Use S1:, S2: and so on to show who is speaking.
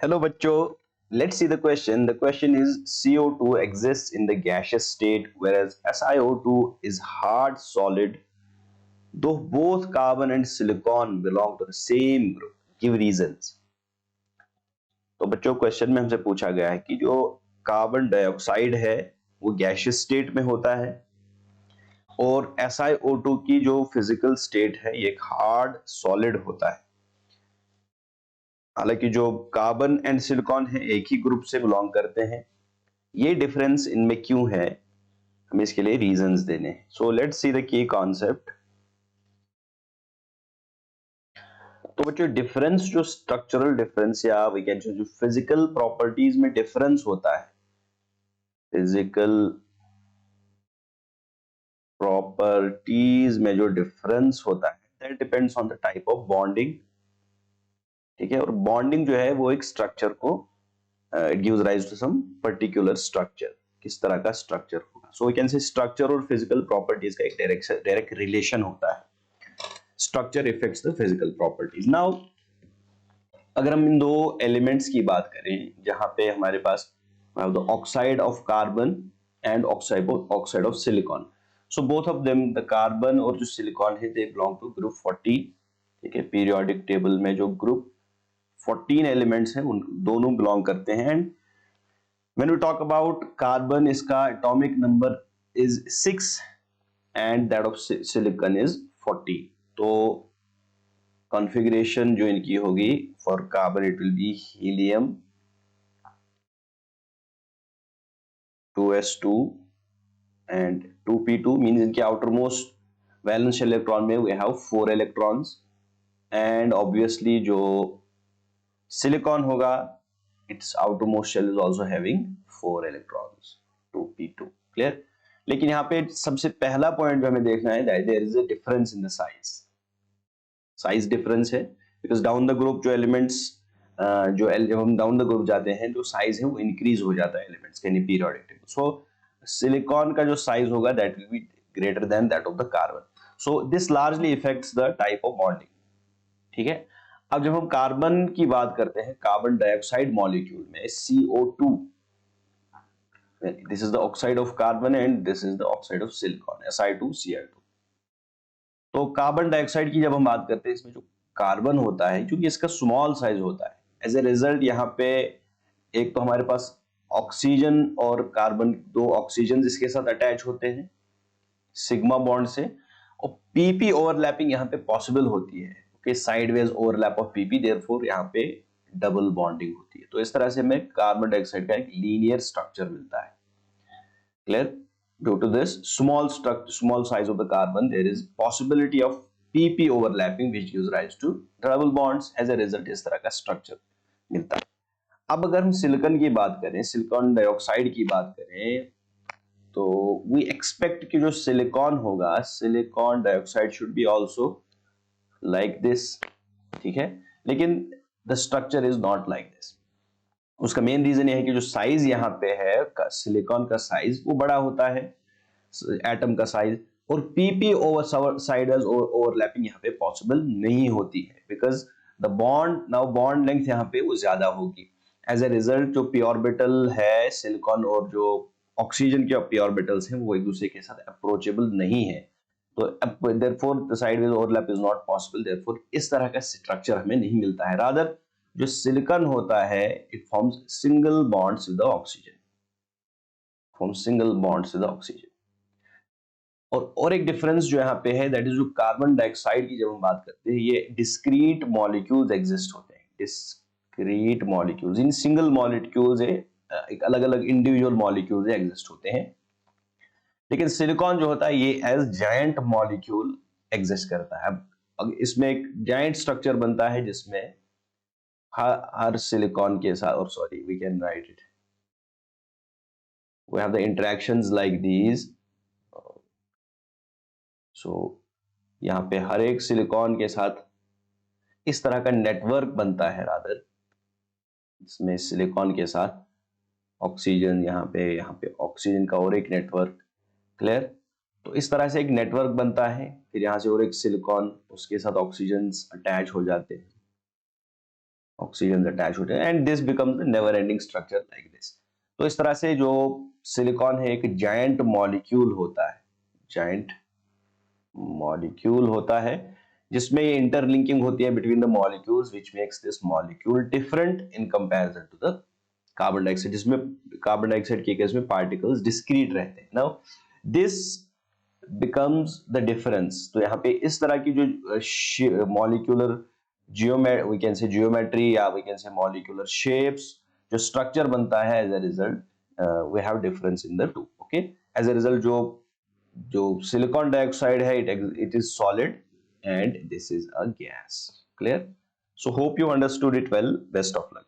S1: Hello bachcho, let's see the question. The question is CO2 exists in the gaseous state whereas SiO2 is hard solid though both carbon and silicon belong to the same group. Give reasons. तो बच्चों question में हमसे पूछा गया है कि जो carbon dioxide है वो गैसियस स्टेट में होता है और SiO2 की जो फिजिकल स्टेट है ये एक हार्ड सॉलिड होता है। हालांकि जो कार्बन एंड सिलिकॉन है एक ही ग्रुप से बिलोंग करते हैं। ये डिफरेंस इनमें क्यों है, हमें इसके लिए रीजंस देने हैं। So let's see the key concept. तो बच्चों डिफरेंस जो स्ट्रक्चरल डिफरेंस या वी कैन से जो फिजिकल प्रॉपर्टीज में डिफरेंस होता है, फिजिकल प्रॉपर्टीज में जो डिफरेंस होता है that depends on the type of bonding. ठीक है, और बॉन्डिंग जो है वो एक स्ट्रक्चर को it gives rise to some particular structure, किस तरह का स्ट्रक्चर होगा। So we can say structure और फिजिकल प्रॉपर्टीज का एक डायरेक्ट रिलेशन होता है। Structure effects the physical properties. Now अगर हम इन दो एलिमेंट्स की बात करें जहां पे हमारे पास the oxide of carbon and oxide of silicon, so both of them the carbon और जो सिलिकॉन है दे बिलोंग टू ग्रुप 14। ठीक है, पीरियोडिक टेबल में जो ग्रुप 14 एलिमेंट्स हैं उन दोनों बिलोंग करते हैं। And when we talk about carbon, इसका atomic number is 6 and that of silicon is 40। तो कॉन्फ़िगरेशन जो इनकी होगी for carbon it will be helium 2s2 and 2p2 means इनके आउटरमोस्ट वैलेंस इलेक्ट्रॉन में we have 4 electrons. And obviously जो silicon होगा it's outermost shell is also having 4 electrons 2p2। Clear. लेकिन यहाँ पे सबसे पहला पॉइंट जो हमें देखना है that there is a difference in the size difference है। बिकॉज डाउन द ग्रुप जो एलिमेंट्स जब हम डाउन द ग्रुप जाते हैं जो साइज है वो इंक्रीज हो जाता है एलिमेंट्स के पीरियोडिक टेबल। सो सिलिकॉन का जो साइज होगा that will be greater than that of the carbon. So this largely effects the type of bonding. ठीक है, अब जब हम कार्बन की बात करते हैं, कार्बन डाइऑक्साइड मॉलिक्यूल में CO2, this is the oxide of carbon and this is the oxide of silicon Si2Cl2। तो कार्बन डाइऑक्साइड की जब हम बात करते हैं इसमें जो कार्बन होता है क्योंकि इसका स्मॉल साइज होता है, एज ए रिजल्ट यहाँ पे एक तो हमारे पास ऑक्सीजन और कार्बन, दो ऑक्सीजन इसके साथ अटैच होते हैं सिग्मा बॉन्ड से, और पीपी ओवरलैपिंग यहाँ पे पॉसिबल होती है। Okay, sideways overlap of PP, therefore यहाँ पे डबल बॉन्डिंग होती है। तो इस तरह से हमें कार्बन डाइऑक्साइड का एक लीनियर स्ट्रक्चर मिलता है। Clear. Due to this small size of the carbon, there is possibility of pp overlapping which gives rise to double bonds। as a result इस तरह का स्ट्रक्चर मिलता है। अब अगर हम सिलिकॉन की बात करें, सिलिकॉन डाइऑक्साइड की बात करें, तो वी एक्सपेक्ट कि जो सिलिकॉन होगा, silicon dioxide should be also like this. ठीक है, लेकिन the structure is not like this. उसका मेन रीजन यह है कि जो साइज यहाँ पे है सिलिकॉन का साइज वो बड़ा होता है, एटम का साइज, और पीपी ओवर साइडवेज ओवरलैपिंग यहाँ पे पॉसिबल नहीं होती है because the bond now bond length यहाँ पे वो ज्यादा होगी। एज ए रिजल्ट जो पी ऑर्बिटल है सिलिकॉन और जो ऑक्सीजन के पी ऑर्बिटल्स हैं वो एक दूसरे के साथ अप्रोचेबल नहीं है। तो therefore the sideways overlap is not possible, therefore इस तरह का स्ट्रक्चर हमें नहीं मिलता है। रादर जो सिलिकॉन होता है it forms single bonds with the oxygen, forms single bonds with the oxygen. और एक डिफरेंस जो यहाँ पे है दैट इज जो कार्बन डाइऑक्साइड की जब हम बात करते हैं ये डिस्क्रीट मॉलिक्यूल्स एग्जिस्ट होते हैं, discrete molecules. In single molecules एक अलग अलग इंडिविजुअल मॉलिक्यूल्स एग्जिस्ट होते हैं। लेकिन सिलिकॉन जो होता है ये एज जायंट मॉलिक्यूल एग्जिस्ट करता है। अब इसमें एक जायंट स्ट्रक्चर बनता है जिसमें हर सिलिकॉन के साथ, और sorry we can write it, we have the interactions like these. So यहाँ पे हर एक सिलिकॉन के साथ इस तरह का नेटवर्क बनता है, रादर इसमें सिलिकॉन के साथ ऑक्सीजन, यहाँ पे ऑक्सीजन का और एक नेटवर्क। क्लियर। तो इस तरह से एक नेटवर्क बनता है, फिर यहाँ से और एक सिलिकॉन उसके साथ ऑक्सीजन अटैच हो जाते हैं। ऑक्सीजन अटैच होते हैं and this becomes the never ending structure like this. तो इस तरह से जो सिलिकॉन है एक जायंट मॉलिक्यूल होता है, जायंट मॉलिक्यूल होता है जिसमें ये इंटरलिंकिंग होती है between the molecules which makes this molecule different in comparison to the carbon dioxide, जिसमें कार्बन डाइऑक्साइड के केस में पार्टिकल्स डिस्क्रीट रहते हैं। Now this becomes the difference. तो यहाँ पे इस तरह की जो molecular we can say geometry या we can say molecular shapes, जो स्ट्रक्चर बनता है as a result we have difference in the two. Okay, as a result जो जो सिलिकॉन डाइऑक्साइड है it is solid and this is a gas. Clear? So hope you understood it well. Best of luck.